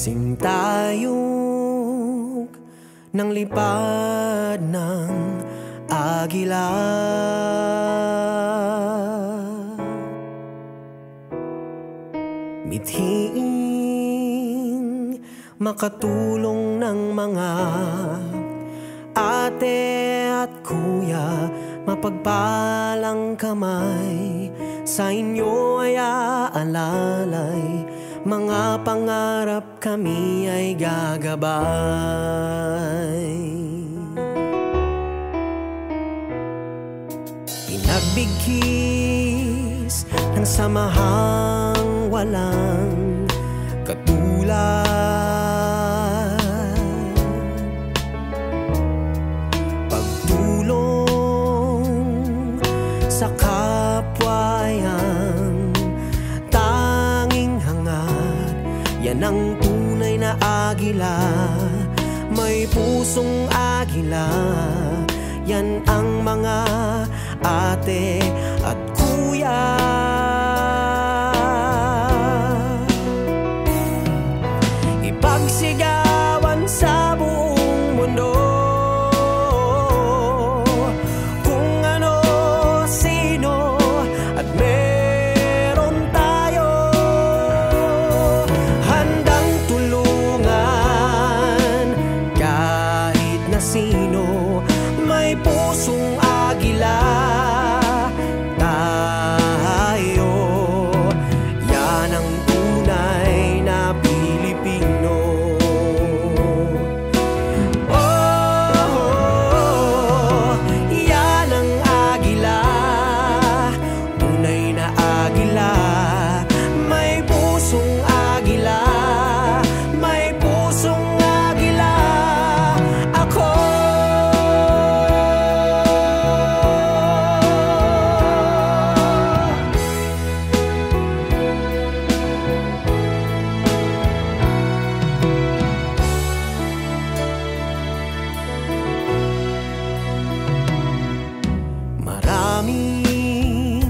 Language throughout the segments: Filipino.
Gising tayong nang lipad ng agila. Mithiing makatulong ng mga ate at kuya, mapagpalang kamay sa inyo ay aalalay. Mga pangarap kami ay gagabay. Pinagbigkis ng samahang walang katulad, pagtulong sa kapwa ay ang tanging hangat. Yan ang tunay na agila, may pusong agila. Yan ang mga ate at kuya. Ipagsigawan sa buong mundo kung ano, sino at meron tayo. Handang tulungan kahit na sino, may pusong agila tayo. Yan ang tunay na Pilipino. Oh, yan ang agila, tunay na agila. May pusong agila, may pusong agila. Ako maraming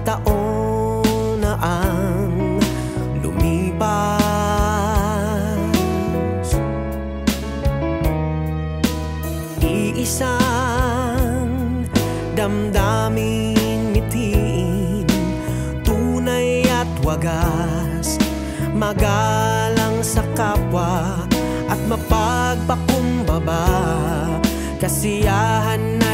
taon na ang lumipas, iisang damdaming mitiin, tunay at wagas, magalang sa kapwa at mapagpakumbaba. Kasiyahan na